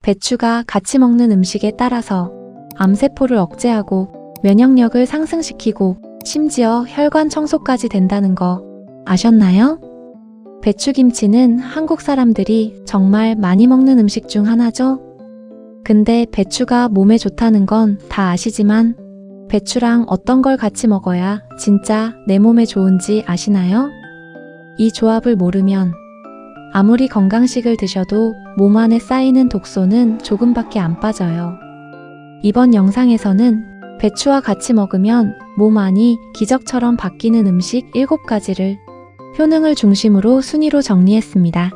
배추가 같이 먹는 음식에 따라서 암세포를 억제하고 면역력을 상승시키고 심지어 혈관 청소까지 된다는 거 아셨나요? 배추김치는 한국 사람들이 정말 많이 먹는 음식 중 하나죠? 근데 배추가 몸에 좋다는 건 다 아시지만 배추랑 어떤 걸 같이 먹어야 진짜 내 몸에 좋은지 아시나요? 이 조합을 모르면 아무리 건강식을 드셔도 몸 안에 쌓이는 독소는 조금밖에 안 빠져요. 이번 영상에서는 배추와 같이 먹으면 몸 안이 기적처럼 바뀌는 음식 7가지를 효능을 중심으로 순위로 정리했습니다.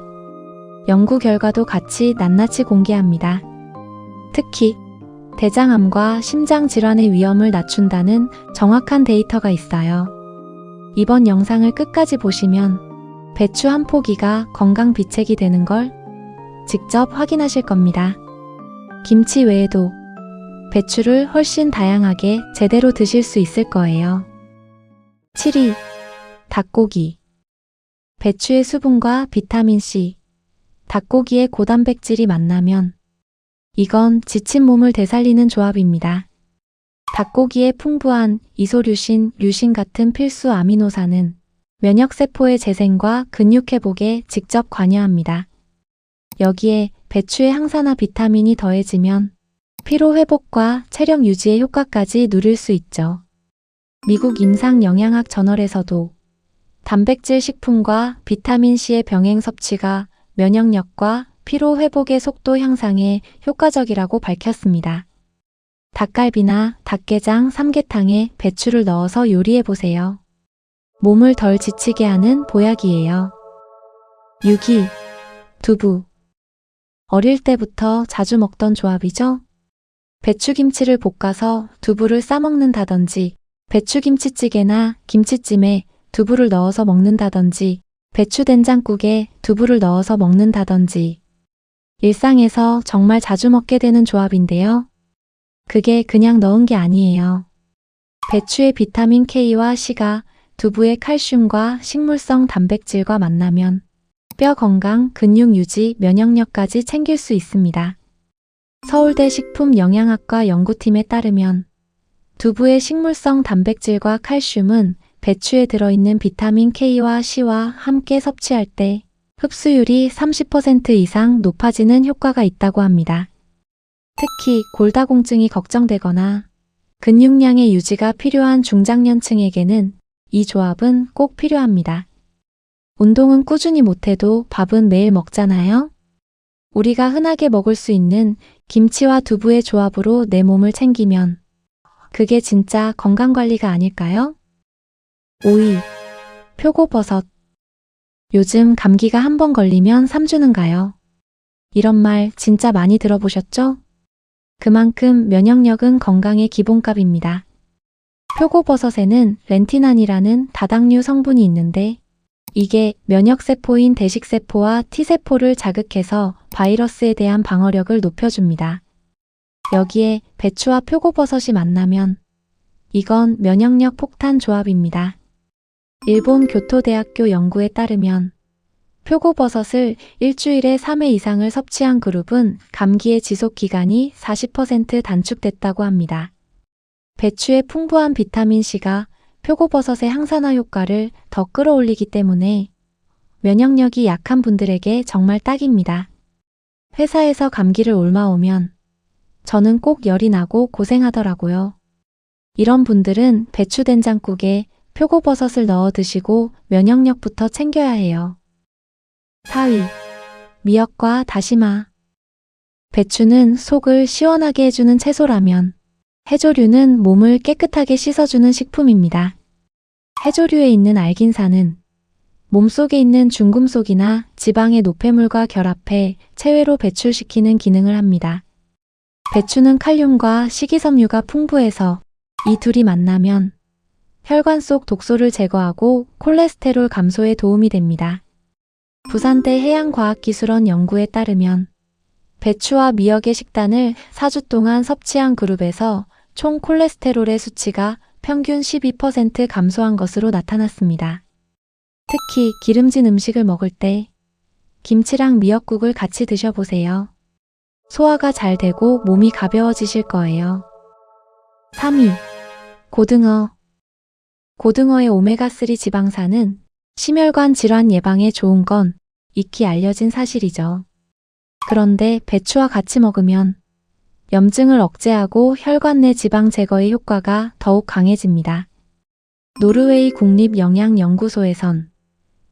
연구 결과도 같이 낱낱이 공개합니다. 특히 대장암과 심장질환의 위험을 낮춘다는 정확한 데이터가 있어요. 이번 영상을 끝까지 보시면 배추 한 포기가 건강 비책이 되는 걸 직접 확인하실 겁니다. 김치 외에도 배추를 훨씬 다양하게 제대로 드실 수 있을 거예요. 7위. 닭고기. 배추의 수분과 비타민C, 닭고기의 고단백질이 만나면 이건 지친 몸을 되살리는 조합입니다. 닭고기의 풍부한 이소류신, 류신 같은 필수 아미노산은 면역세포의 재생과 근육 회복에 직접 관여합니다. 여기에 배추의 항산화 비타민이 더해지면 피로 회복과 체력 유지의 효과까지 누릴 수 있죠. 미국 임상영양학 저널에서도 단백질 식품과 비타민C의 병행 섭취가 면역력과 피로 회복의 속도 향상에 효과적이라고 밝혔습니다. 닭갈비나 닭게장, 삼계탕에 배추를 넣어서 요리해보세요. 몸을 덜 지치게 하는 보약이에요. 6위. 두부. 어릴 때부터 자주 먹던 조합이죠? 배추김치를 볶아서 두부를 싸먹는다든지, 배추김치찌개나 김치찜에 두부를 넣어서 먹는다든지, 배추된장국에 두부를 넣어서 먹는다든지, 일상에서 정말 자주 먹게 되는 조합인데요. 그게 그냥 넣은 게 아니에요. 배추의 비타민 K와 C가 두부의 칼슘과 식물성 단백질과 만나면 뼈 건강, 근육 유지, 면역력까지 챙길 수 있습니다. 서울대 식품영양학과 연구팀에 따르면 두부의 식물성 단백질과 칼슘은 배추에 들어있는 비타민 K와 C와 함께 섭취할 때 흡수율이 30% 이상 높아지는 효과가 있다고 합니다. 특히 골다공증이 걱정되거나 근육량의 유지가 필요한 중장년층에게는 이 조합은 꼭 필요합니다. 운동은 꾸준히 못해도 밥은 매일 먹잖아요? 우리가 흔하게 먹을 수 있는 김치와 두부의 조합으로 내 몸을 챙기면 그게 진짜 건강관리가 아닐까요? 5위. 표고버섯. 요즘 감기가 한 번 걸리면 3주는 가요. 이런 말 진짜 많이 들어보셨죠? 그만큼 면역력은 건강의 기본값입니다. 표고버섯에는 렌티난이라는 다당류 성분이 있는데 이게 면역세포인 대식세포와 T세포를 자극해서 바이러스에 대한 방어력을 높여줍니다. 여기에 배추와 표고버섯이 만나면 이건 면역력 폭탄 조합입니다. 일본 교토대학교 연구에 따르면 표고버섯을 일주일에 3회 이상을 섭취한 그룹은 감기의 지속기간이 40% 단축됐다고 합니다. 배추의 풍부한 비타민C가 표고버섯의 항산화 효과를 더 끌어올리기 때문에 면역력이 약한 분들에게 정말 딱입니다. 회사에서 감기를 옮아오면 저는 꼭 열이 나고 고생하더라고요. 이런 분들은 배추된장국에 표고버섯을 넣어 드시고 면역력부터 챙겨야 해요. 4위. 미역과 다시마. 배추는 속을 시원하게 해주는 채소라면 해조류는 몸을 깨끗하게 씻어주는 식품입니다. 해조류에 있는 알긴산은 몸속에 있는 중금속이나 지방의 노폐물과 결합해 체외로 배출시키는 기능을 합니다. 배추는 칼륨과 식이섬유가 풍부해서 이 둘이 만나면 혈관 속 독소를 제거하고 콜레스테롤 감소에 도움이 됩니다. 부산대 해양과학기술원 연구에 따르면 배추와 미역의 식단을 4주 동안 섭취한 그룹에서 총 콜레스테롤의 수치가 평균 12% 감소한 것으로 나타났습니다. 특히 기름진 음식을 먹을 때 김치랑 미역국을 같이 드셔보세요. 소화가 잘 되고 몸이 가벼워지실 거예요. 3위. 고등어. 고등어의 오메가3 지방산은 심혈관 질환 예방에 좋은 건 익히 알려진 사실이죠. 그런데 배추와 같이 먹으면 염증을 억제하고 혈관 내 지방 제거의 효과가 더욱 강해집니다. 노르웨이 국립영양연구소에선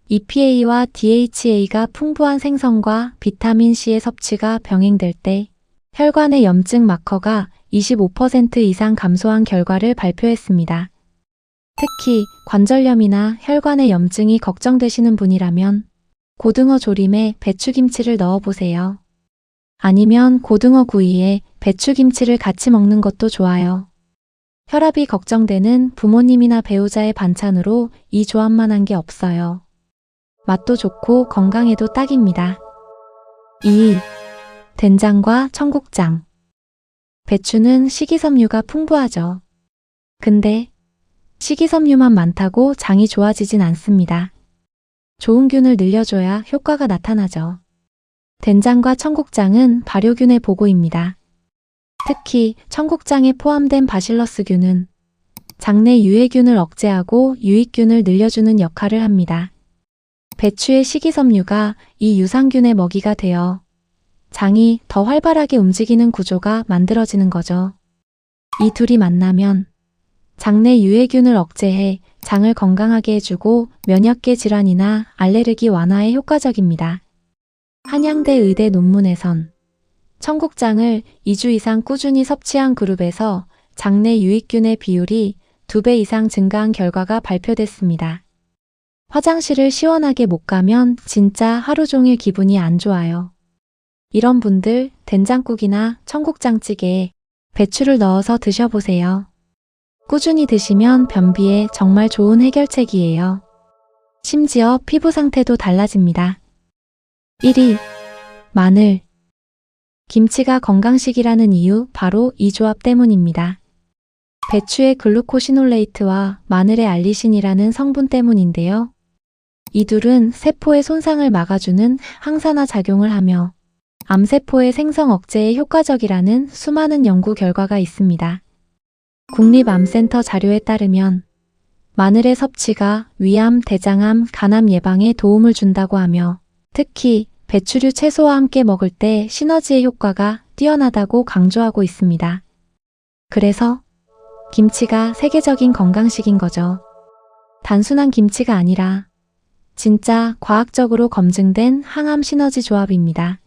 EPA와 DHA가 풍부한 생선과 비타민 C의 섭취가 병행될 때 혈관의 염증 마커가 25% 이상 감소한 결과를 발표했습니다. 특히 관절염이나 혈관의 염증이 걱정되시는 분이라면 고등어 조림에 배추김치를 넣어보세요. 아니면 고등어 구이에 배추김치를 같이 먹는 것도 좋아요. 혈압이 걱정되는 부모님이나 배우자의 반찬으로 이 조합만 한 게 없어요. 맛도 좋고 건강에도 딱입니다. 2. 된장과 청국장. 배추는 식이섬유가 풍부하죠. 근데 식이섬유만 많다고 장이 좋아지진 않습니다. 좋은 균을 늘려줘야 효과가 나타나죠. 된장과 청국장은 발효균의 보고입니다. 특히 청국장에 포함된 바실러스균은 장내 유해균을 억제하고 유익균을 늘려주는 역할을 합니다. 배추의 식이섬유가 이 유산균의 먹이가 되어 장이 더 활발하게 움직이는 구조가 만들어지는 거죠. 이 둘이 만나면 장내 유해균을 억제해 장을 건강하게 해주고 면역계 질환이나 알레르기 완화에 효과적입니다. 한양대 의대 논문에선 청국장을 2주 이상 꾸준히 섭취한 그룹에서 장내 유익균의 비율이 2배 이상 증가한 결과가 발표됐습니다. 화장실을 시원하게 못 가면 진짜 하루 종일 기분이 안 좋아요. 이런 분들 된장국이나 청국장찌개에 배추를 넣어서 드셔보세요. 꾸준히 드시면 변비에 정말 좋은 해결책이에요. 심지어 피부 상태도 달라집니다. 1위. 마늘. 김치가 건강식이라는 이유 바로 이 조합 때문입니다. 배추의 글루코시놀레이트와 마늘의 알리신이라는 성분 때문인데요. 이 둘은 세포의 손상을 막아주는 항산화 작용을 하며 암세포의 생성 억제에 효과적이라는 수많은 연구 결과가 있습니다. 국립암센터 자료에 따르면 마늘의 섭취가 위암, 대장암, 간암 예방에 도움을 준다고 하며 특히 배추류 채소와 함께 먹을 때 시너지의 효과가 뛰어나다고 강조하고 있습니다. 그래서 김치가 세계적인 건강식인 거죠. 단순한 김치가 아니라 진짜 과학적으로 검증된 항암 시너지 조합입니다.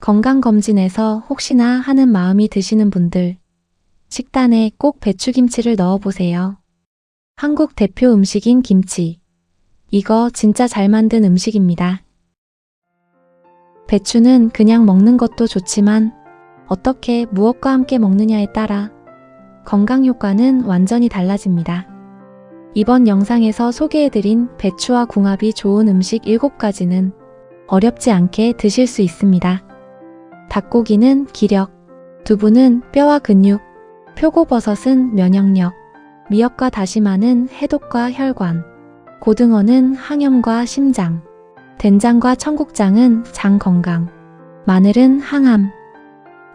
건강검진에서 혹시나 하는 마음이 드시는 분들, 식단에 꼭 배추김치를 넣어보세요. 한국 대표 음식인 김치. 이거 진짜 잘 만든 음식입니다. 배추는 그냥 먹는 것도 좋지만 어떻게 무엇과 함께 먹느냐에 따라 건강 효과는 완전히 달라집니다. 이번 영상에서 소개해드린 배추와 궁합이 좋은 음식 7가지는 어렵지 않게 드실 수 있습니다. 닭고기는 기력, 두부는 뼈와 근육, 표고버섯은 면역력, 미역과 다시마는 해독과 혈관, 고등어는 항염과 심장, 된장과 청국장은 장 건강, 마늘은 항암.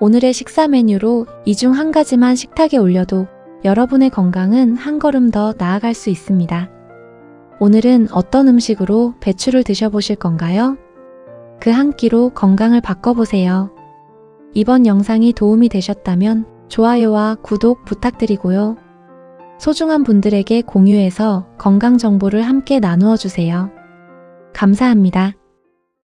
오늘의 식사 메뉴로 이 중 한 가지만 식탁에 올려도 여러분의 건강은 한 걸음 더 나아갈 수 있습니다. 오늘은 어떤 음식으로 배추를 드셔보실 건가요? 그 한 끼로 건강을 바꿔보세요. 이번 영상이 도움이 되셨다면 좋아요와 구독 부탁드리고요. 소중한 분들에게 공유해서 건강 정보를 함께 나누어 주세요. 감사합니다.